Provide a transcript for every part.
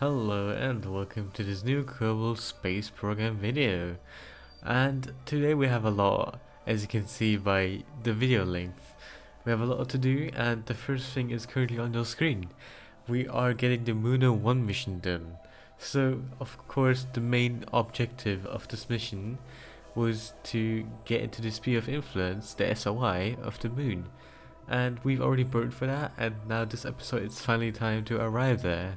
Hello and welcome to this new Kerbal Space Program video. And today we have a lot, as you can see by the video length. We have a lot to do, and the first thing is currently on your screen. We are getting the Muno 1 mission done. So, of course, the main objective of this mission was to get into the sphere of influence, the SOI, of the moon. And we've already burned for that, and now this episode it's finally time to arrive there.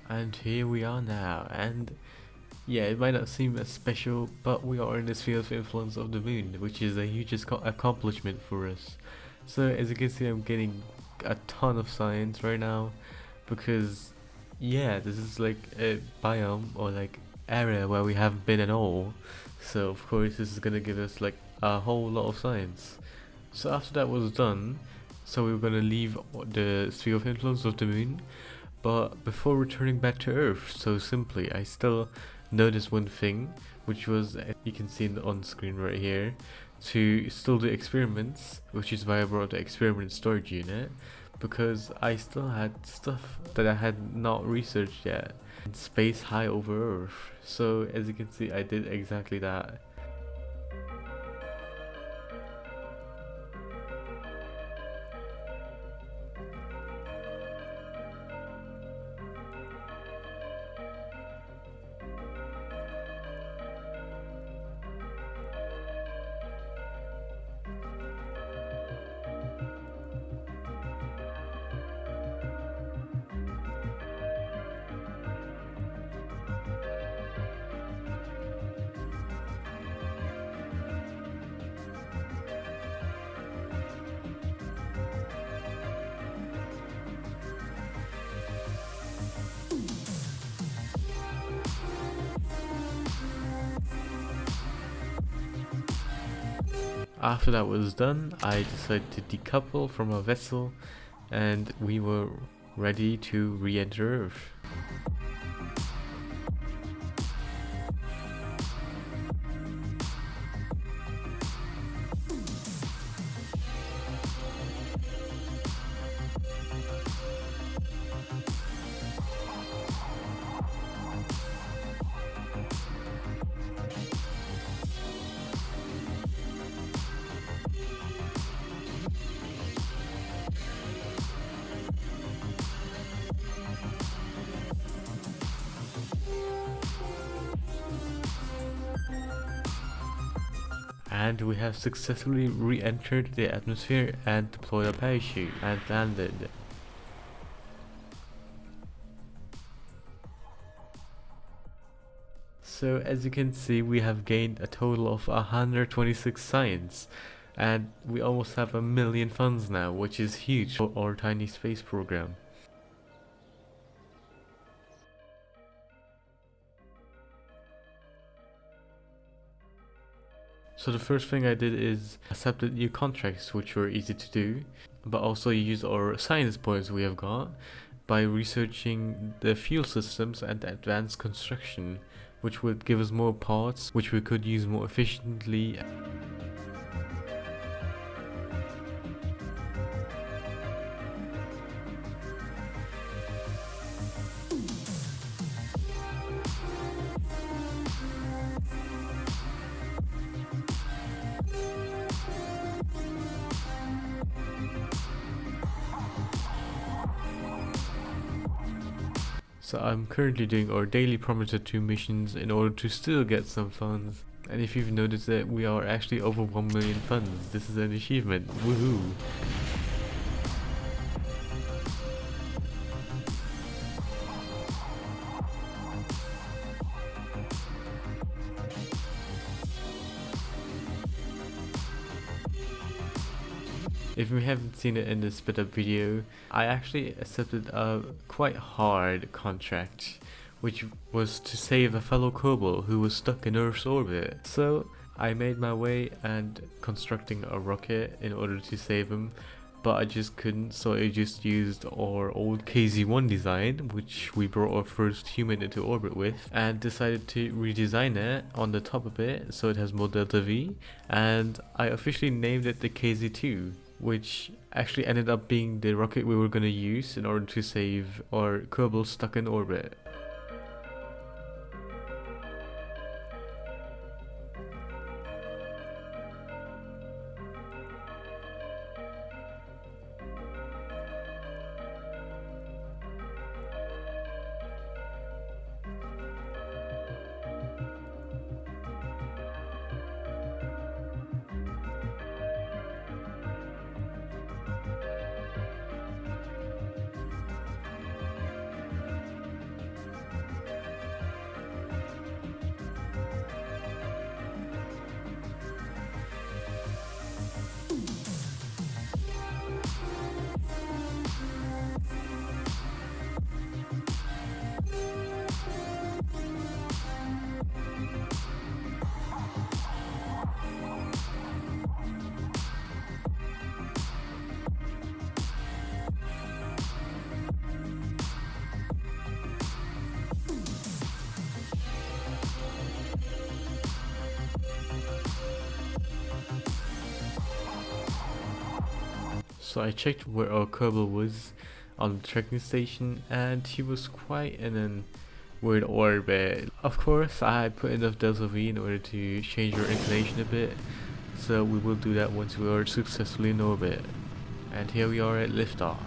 And here we are now, and yeah, it might not seem as special, but we are in the sphere of influence of the moon, which is a huge accomplishment for us. So as you can see, I'm getting a ton of science right now, because yeah, this is like a biome or like area where we haven't been at all. So of course this is gonna give us like a whole lot of science. So after that was done, so we were gonna leave the sphere of influence of the moon. But before returning back to Earth, so simply, I still noticed one thing, which was, you can see on screen right here, to still do experiments, which is why I brought the experiment storage unit, because I still had stuff that I had not researched yet in space high over Earth. So as you can see, I did exactly that. After that was done, I decided to decouple from our vessel, and we were ready to re-enter Earth. And we have successfully re-entered the atmosphere and deployed a parachute and landed. So as you can see, we have gained a total of 126 science, and we almost have 1,000,000 funds now, which is huge for our tiny space program. So the first thing I did is accepted new contracts, which were easy to do, but also use our science points we have got by researching the fuel systems and advanced construction, which would give us more parts which we could use more efficiently. So I'm currently doing our daily Promita 2 missions in order to still get some funds. And if you've noticed that we are actually over 1,000,000 funds, this is an achievement, woohoo! If you haven't seen it in the split up video, I actually accepted a quite hard contract, which was to save a fellow Kerbal who was stuck in Earth's orbit. So I made my way and constructing a rocket in order to save him, but I just couldn't, so I just used our old KZ-1 design, which we brought our first human into orbit with, and decided to redesign it on the top of it so it has more delta V, and I officially named it the KZ-2, which actually ended up being the rocket we were going to use in order to save our Kerbal stuck in orbit. So I checked where our Kerbal was on the tracking station, and he was quite in an weird orbit. Of course, I put enough delta V in order to change our inclination a bit, so we will do that once we are successfully in orbit. And here we are at liftoff.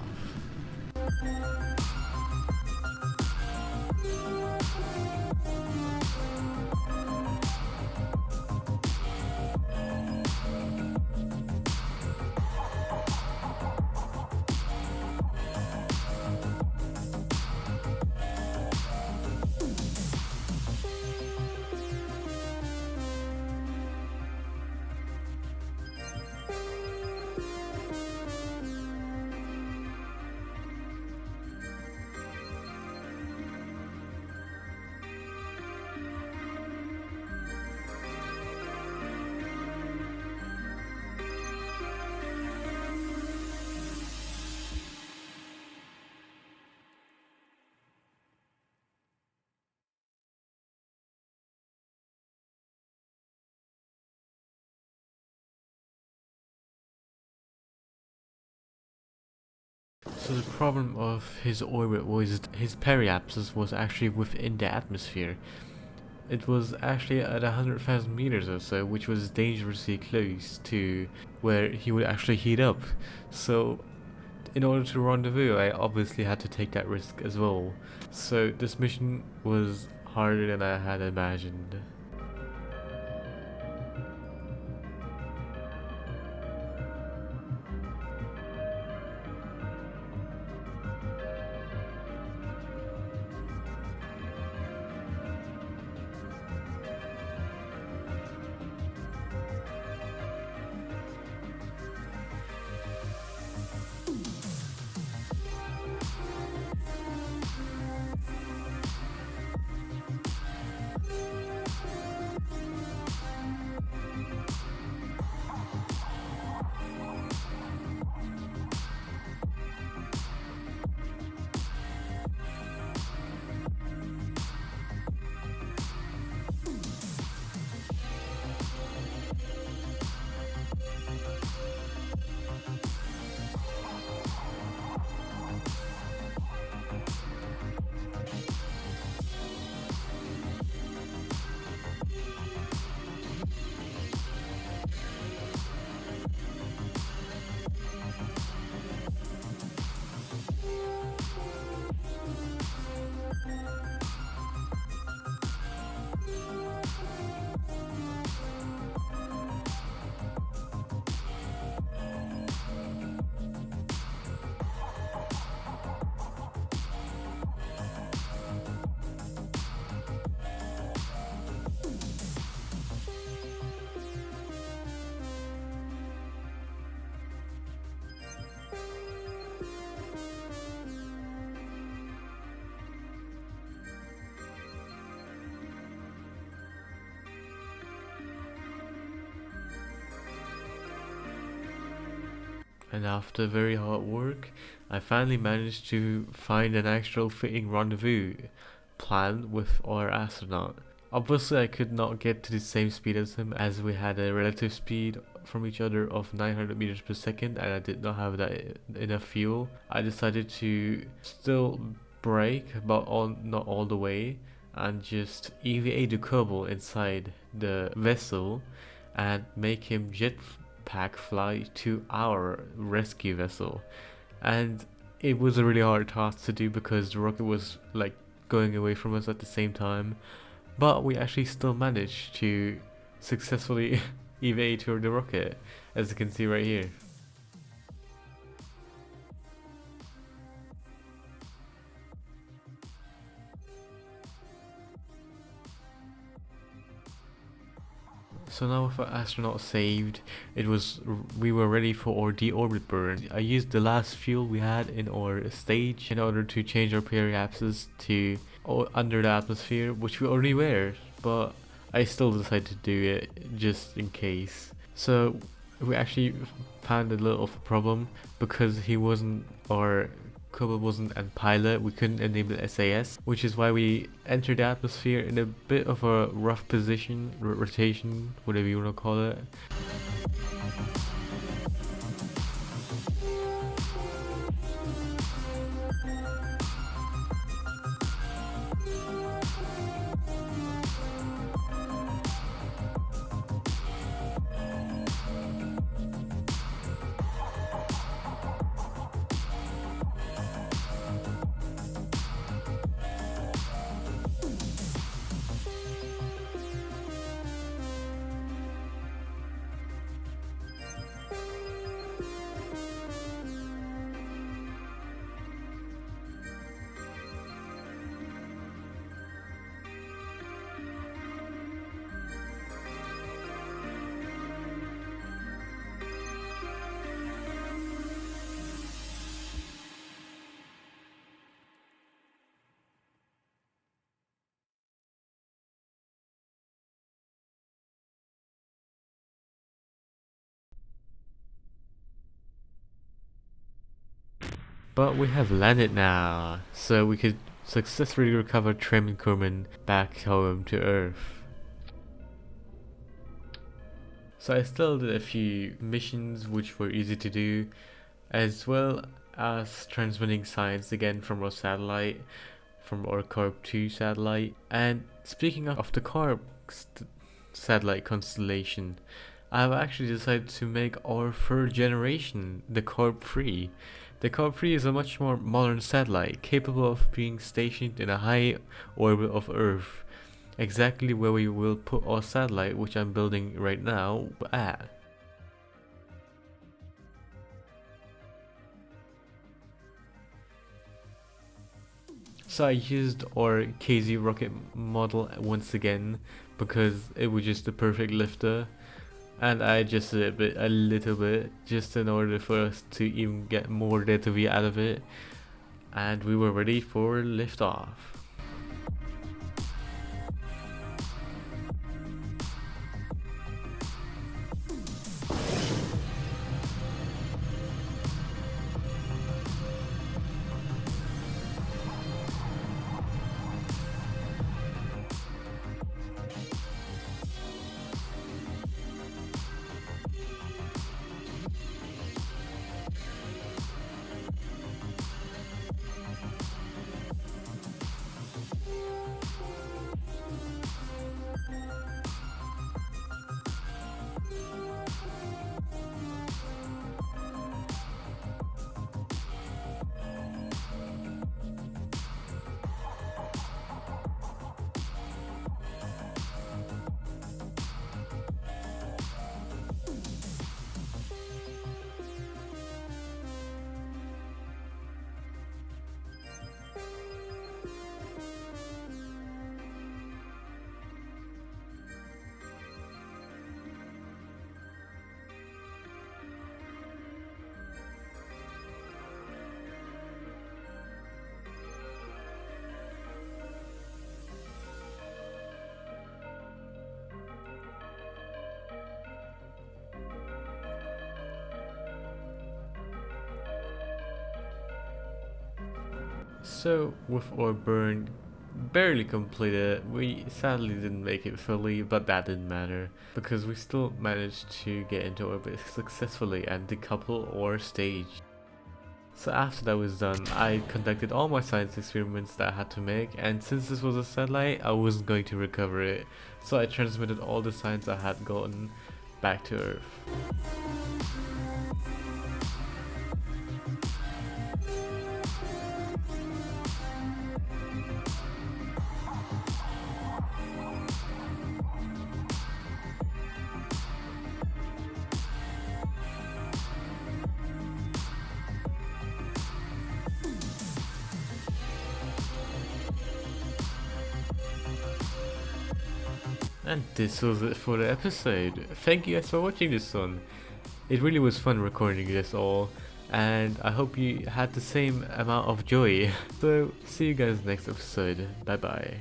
So the problem of his orbit was his periapsis was actually within the atmosphere. It was actually at 100,000 meters or so, which was dangerously close to where he would actually heat up. So in order to rendezvous, I obviously had to take that risk as well. So this mission was harder than I had imagined. and after very hard work, I finally managed to find an actual fitting rendezvous plan with our astronaut. Obviously, I could not get to the same speed as him as we had a relative speed from each other of 900 meters per second, and I did not have that enough fuel. I decided to still brake, but not all the way, and just EVA the Kerbal inside the vessel and make him jetpack fly to our rescue vessel. And it was a really hard task to do because the rocket was like going away from us at the same time, but we actually still managed to successfully evade toward the rocket, as you can see right here. So now with our astronaut saved, we were ready for our deorbit burn. I used the last fuel we had in our stage in order to change our periapsis to under the atmosphere, which we already were, but I still decided to do it just in case. So we actually found a little of a problem because he wasn't, or Koba wasn't a pilot. We couldn't enable SAS, which is why we entered the atmosphere in a bit of a rough position, rotation, whatever you want to call it. But we have landed now, so we could successfully recover Trem and Kurman back home to Earth. So I still did a few missions which were easy to do, as well as transmitting science again from our satellite, from our Carp 2 satellite. And speaking of the Carp satellite constellation, I've actually decided to make our third generation, the Carp 3. The Carp 3 is a much more modern satellite, capable of being stationed in a high orbit of Earth, exactly where we will put our satellite, which I'm building right now, at. So I used our KZ rocket model once again because it was just the perfect lifter, and I adjusted it a little bit just in order for us to even get more data V out of it, and we were ready for liftoff. So with our burn barely completed, we sadly didn't make it fully, but that didn't matter because we still managed to get into orbit successfully and decouple our stage. So after that was done, I conducted all my science experiments that I had to make, and since this was a satellite, I wasn't going to recover it, so I transmitted all the science I had gotten back to Earth. And this was it for the episode. Thank you guys for watching this one. It really was fun recording this all, and I hope you had the same amount of joy. So see you guys next episode. Bye bye.